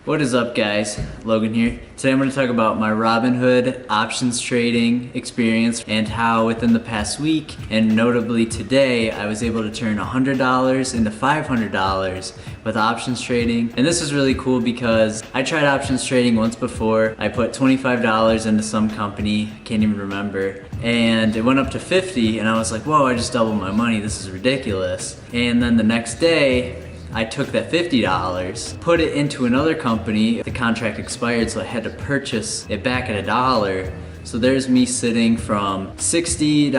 What is up, guys? Logan here. Today I'm going to talk about my Robinhood options trading experience and how within the past week, and notably today, I was able to turn $100 into $500 with options trading. And this is really cool because I tried options trading once before. I put $25 into some company, can't even remember, and it went up to $50, and I was like, whoa, I just doubled my money, this is ridiculous. And then the next day, I took that $50, put it into another company. The contract expired, so I had to purchase it back at $1. So there's me sitting from $60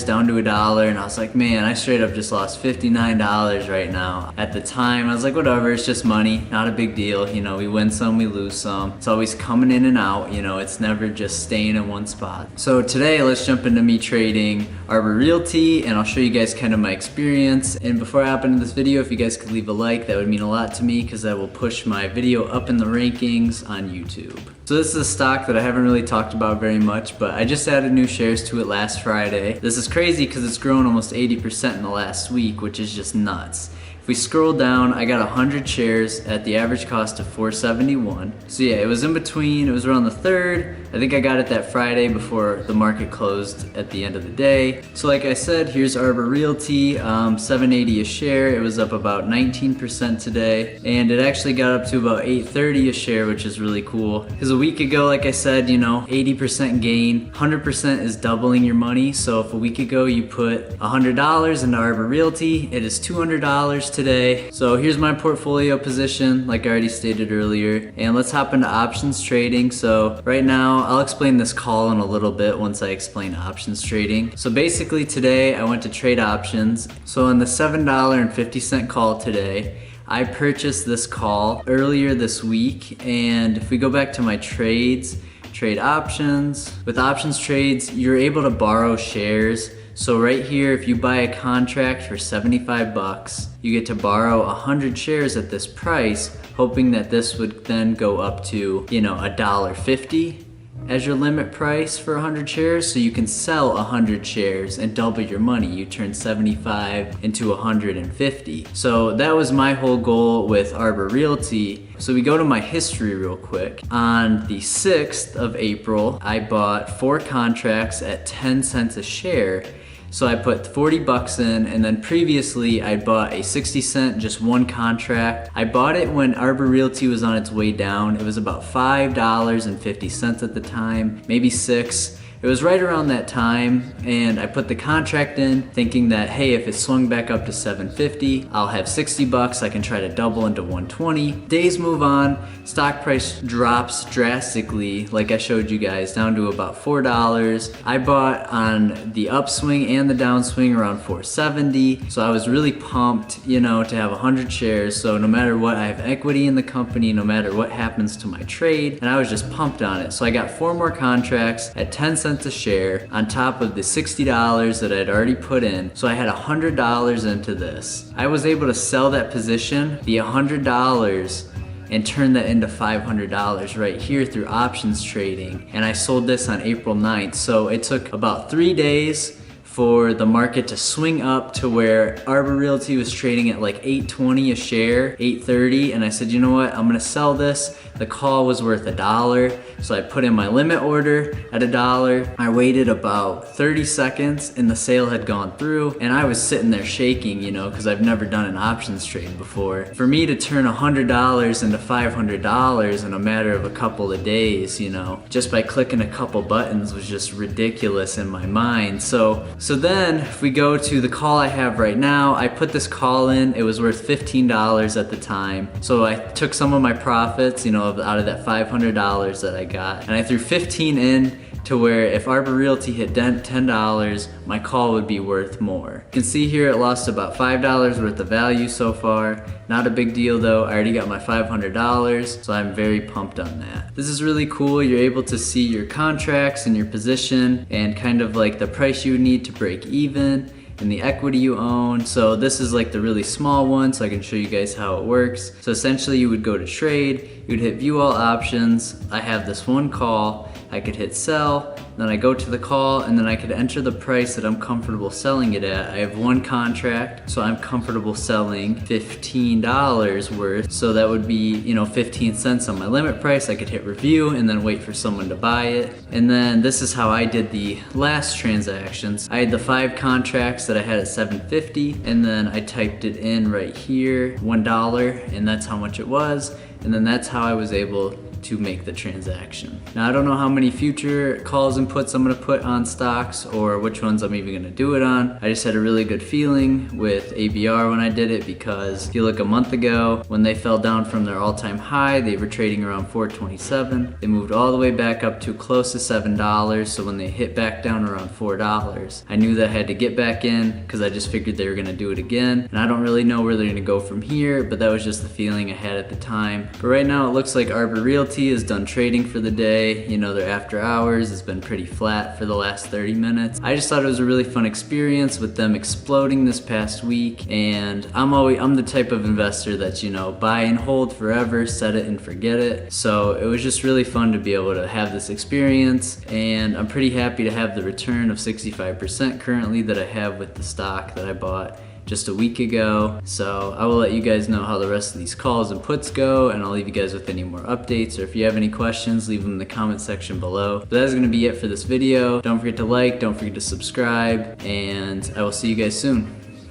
down to $1, and I was like, man, I straight up just lost $59 right now. At the time, I was like, whatever, it's just money, not a big deal. You know, we win some, we lose some. It's always coming in and out, you know, it's never just staying in one spot. So today, let's jump into me trading Arbor Realty, and I'll show you guys kind of my experience. And before I hop into this video, if you guys could leave a like, that would mean a lot to me because that will push my video up in the rankings on YouTube. So this is a stock that I haven't really talked about very much, but I just added new shares to it last Friday. This is crazy because it's grown almost 80% in the last week, which is just nuts. If we scroll down, I got 100 shares at the average cost of $4.71. So yeah, it was in between, it was around the 3rd. I think I got it that Friday before the market closed at the end of the day. So like I said, here's Arbor Realty, $7.80 a share. It was up about 19% today, and it actually got up to about $8.30 a share, which is really cool. Because a week ago, like I said, you know, 80% gain, 100% is doubling your money. So if a week ago you put $100 into Arbor Realty, it is $200 today. So here's my portfolio position, like I already stated earlier, and let's hop into options trading. So right now, I'll explain this call in a little bit once I explain options trading. So basically today, I went to trade options. So on the $7.50 call today, I purchased this call earlier this week, and if we go back to my trades, trade options. With options trades, you're able to borrow shares. So right here, if you buy a contract for 75 bucks, you get to borrow 100 shares at this price, hoping that this would then go up to, you know, $1.50 as your limit price for 100 shares. So you can sell 100 shares and double your money. You turn 75 into 150. So that was my whole goal with Arbor Realty. So we go to my history real quick. On the 6th of April, I bought 4 contracts at 10 cents a share. So I put 40 bucks in, and then previously I bought a 60 cent, just one contract. I bought it when Arbor Realty was on its way down. It was about $5.50 at the time, maybe $6. It was right around that time, and I put the contract in thinking that, hey, if it swung back up to $7.50, I'll have 60 bucks. I can try to double into 120. Days move on, stock price drops drastically, like I showed you guys, down to about $4. I bought on the upswing and the downswing around $4.70. So I was really pumped, you know, to have 100 shares. So no matter what, I have equity in the company, no matter what happens to my trade, and I was just pumped on it. So I got 4 more contracts at 10 cents a share on top of the $60 that I'd already put in. So I had $100 into this. I was able to sell that position, the $100, and turn that into $500 right here through options trading. And I sold this on April 9th. So it took about 3 days for the market to swing up to where Arbor Realty was trading at like $8.20 a share, $8.30, and I said, you know what, I'm gonna sell this. The call was worth $1, so I put in my limit order at $1. I waited about 30 seconds and the sale had gone through, and I was sitting there shaking, you know, because I've never done an options trade before. For me to turn $100 into $500 in a matter of a couple of days, you know, just by clicking a couple buttons was just ridiculous in my mind. So then if we go to the call I have right now, I put this call in, it was worth $15 at the time. So I took some of my profits, you know, out of that $500 that I got, and I threw 15 in to where if Arbor Realty hit $10, my call would be worth more. You can see here it lost about $5 worth of value so far. Not a big deal though, I already got my $500, so I'm very pumped on that. This is really cool, you're able to see your contracts and your position and kind of like the price you would need to break even and the equity you own. So this is like the really small one, so I can show you guys how it works. So essentially you would go to trade, you would hit view all options. I have this one call, I could hit sell, then I go to the call, and then I could enter the price that I'm comfortable selling it at. I have one contract, so I'm comfortable selling $15 worth, so that would be, 15 cents on my limit price. I could hit review and then wait for someone to buy it. And then this is how I did the last transactions. I had the 5 contracts that I had at $7.50, and then I typed it in right here, $1, and that's how much it was. And then that's how I was able to make the transaction. Now I don't know how many future calls and puts I'm gonna put on stocks or which ones I'm even gonna do it on. I just had a really good feeling with ABR when I did it, because if you look a month ago when they fell down from their all-time high, they were trading around $4.27. They moved all the way back up to close to $7. So when they hit back down around $4, I knew that I had to get back in because I just figured they were gonna do it again. And I don't really know where they're gonna go from here, but that was just the feeling I had at the time. But right now it looks like Arbor Realty is done trading for the day. Their after hours has been pretty flat for the last 30 minutes. I just thought it was a really fun experience with them exploding this past week, and I'm the type of investor that's, buy and hold forever, set it and forget it. So it was just really fun to be able to have this experience, and I'm pretty happy to have the return of 65% currently that I have with the stock that I bought just a week ago. So I will let you guys know how the rest of these calls and puts go, and I'll leave you guys with any more updates, or if you have any questions, leave them in the comment section below. But that's gonna be it for this video. Don't forget to like, don't forget to subscribe, and I will see you guys soon.